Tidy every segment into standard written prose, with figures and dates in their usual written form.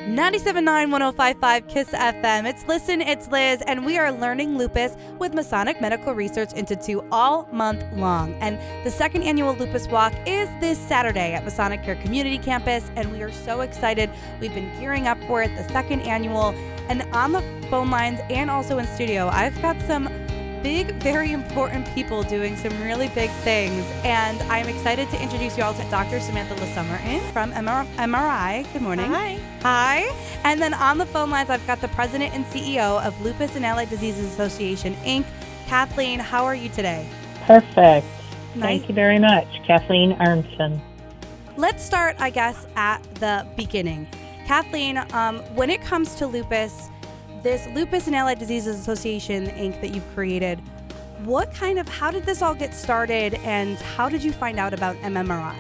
97.9 105.5 KISS FM. It's Listen, it's Liz, and we are learning lupus with Masonic Medical Research Institute all month long. And the second annual Lupus Walk is this Saturday at Masonic Care Community Campus, and we are so excited. We've been gearing up for it, the second annual. And on the phone lines and also in studio, I've got some big, very important people doing some really big things. And I'm excited to introduce you all to Dr. Samantha Le Sommer from MMRI. Good morning. Hi. Hi. And then on the phone lines, I've got the president and CEO of Lupus and Allied Diseases Association, Inc. Kathleen, how are you today? Perfect. Nice. Thank you very much. Kathleen Arntsen. Let's start, I guess, at the beginning. Kathleen, when it comes to lupus, this Lupus and Allied Diseases Association, Inc. that you've created, how did this all get started, and how did you find out about MMRI?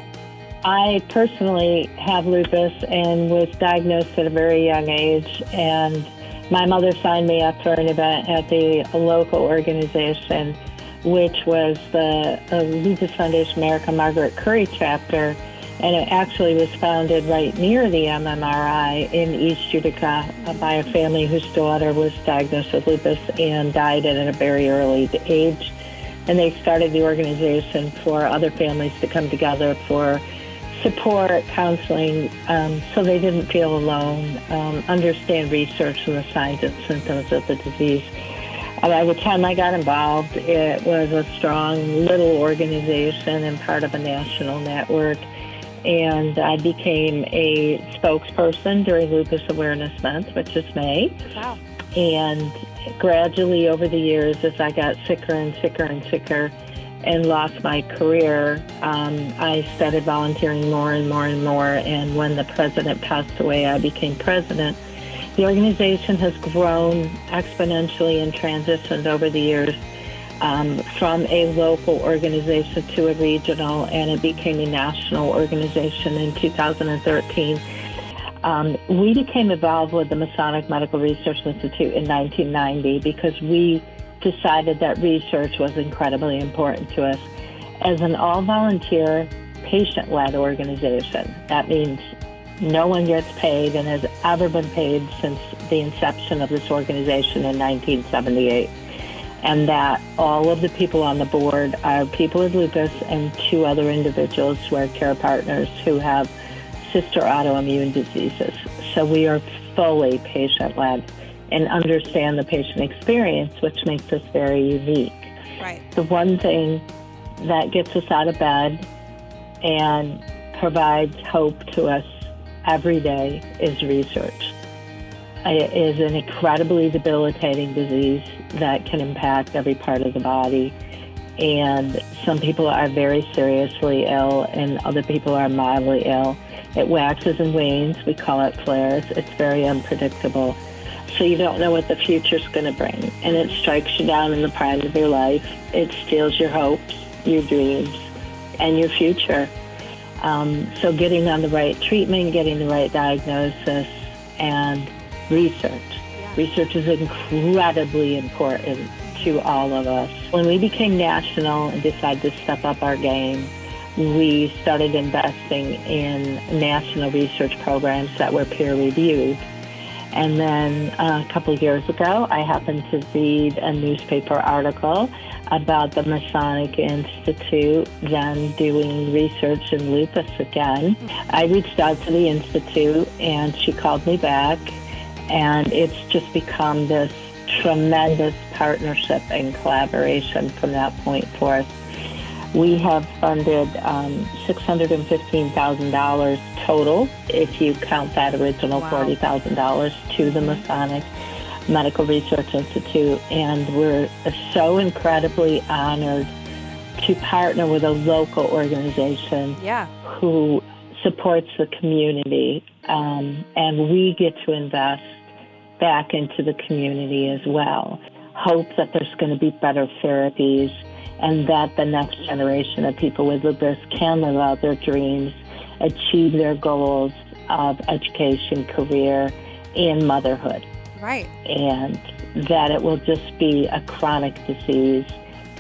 I personally have lupus and was diagnosed at a very young age, and my mother signed me up for an event at the local organization, which was the Lupus Foundation America Margaret Curry chapter, and it actually was founded right near the MMRI in East Utica by a family whose daughter was diagnosed with lupus and died at a very early age. And they started the organization for other families to come together for support, counseling, so they didn't feel alone, understand research and the signs and symptoms of the disease. By the time I got involved, it was a strong little organization and part of a national network. And I became a spokesperson during Lupus Awareness Month, which is May. Wow. And gradually over the years, as I got sicker and sicker and sicker and lost my career, I started volunteering more and more and more. And when the president passed away, I became president. The organization has grown exponentially and transitioned over the years. From a local organization to a regional, and it became a national organization in 2013. We became involved with the Masonic Medical Research Institute in 1990 because we decided that research was incredibly important to us. As an all-volunteer, patient-led organization, that means no one gets paid and has ever been paid since the inception of this organization in 1978. And that all of the people on the board are people with lupus and two other individuals who are care partners who have sister autoimmune diseases. So we are fully patient-led and understand the patient experience, which makes us very unique. Right. The one thing that gets us out of bed and provides hope to us every day is research. It is an incredibly debilitating disease that can impact every part of the body. And some people are very seriously ill and other people are mildly ill. It waxes and wanes. We call it flares. It's very unpredictable. So you don't know what the future's going to bring. And it strikes you down in the prime of your life. It steals your hopes, your dreams, and your future. So getting on the right treatment, getting the right diagnosis, and research. Yeah. Research is incredibly important to all of us. When we became national and decided to step up our game, we started investing in national research programs that were peer-reviewed. And then a couple of years ago, I happened to read a newspaper article about the Masonic Institute then doing research in lupus again. I reached out to the Institute, and she called me back. And it's just become this tremendous partnership and collaboration from that point forth. We have funded $615,000 total, if you count that original $40,000 to the Masonic Medical Research Institute. And we're so incredibly honored to partner with a local organization who supports the community. And we get to invest back into the community as well. Hope that there's going to be better therapies and that the next generation of people with lupus can live out their dreams, achieve their goals of education, career, and motherhood. Right. And that it will just be a chronic disease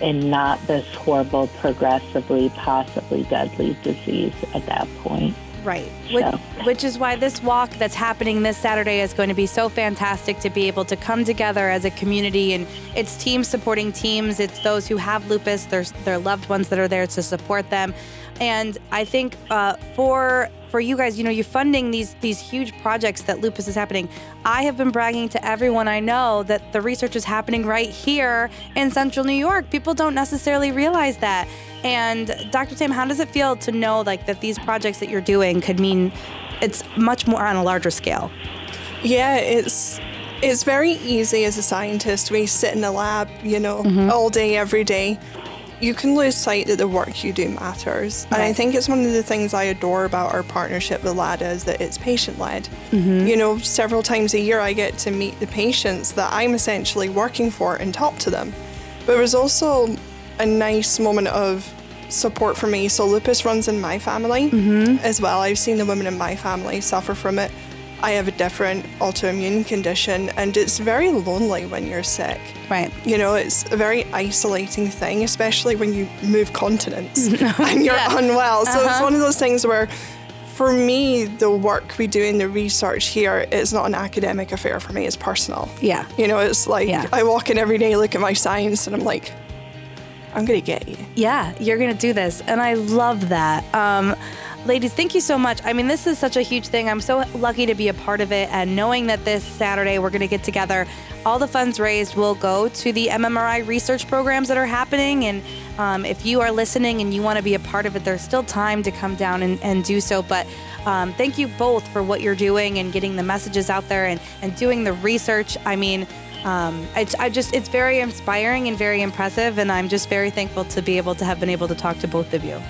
and not this horrible, progressively, possibly deadly disease at that point. Right. So. Which is why this walk that's happening this Saturday is going to be so fantastic, to be able to come together as a community. And it's teams supporting teams. It's those who have lupus, their loved ones that are there to support them. And I think for you guys, you're funding these huge projects that lupus is happening. I have been bragging to everyone I know that the research is happening right here in Central New York. People don't necessarily realize that. And Dr. Tam, how does it feel to know that these projects that you're doing could mean it's much more on a larger scale? Yeah, it's very easy as a scientist. We sit in a lab, all day, every day. You can lose sight that the work you do matters. Right. And I think it's one of the things I adore about our partnership with LADA is that it's patient-led. Several times a year I get to meet the patients that I'm essentially working for and talk to them. But it was also a nice moment of support for me. So lupus runs in my family as well. I've seen the women in my family suffer from it. I have a different autoimmune condition, and it's very lonely when you're sick. Right. It's a very isolating thing, especially when you move continents and you're unwell. So it's one of those things where, for me, the work we do in the research here is not an academic affair for me, it's personal. Yeah. It's like I walk in every day, look at my science, and I'm like, I'm going to get you. Yeah, you're going to do this. And I love that. Ladies, thank you so much. I mean, this is such a huge thing. I'm so lucky to be a part of it. And knowing that this Saturday we're going to get together, all the funds raised will go to the MMRI research programs that are happening. And if you are listening and you want to be a part of it, there's still time to come down and do so. But thank you both for what you're doing and getting the messages out there and doing the research. I mean, it's very inspiring and very impressive. And I'm just very thankful to be able to have been able to talk to both of you.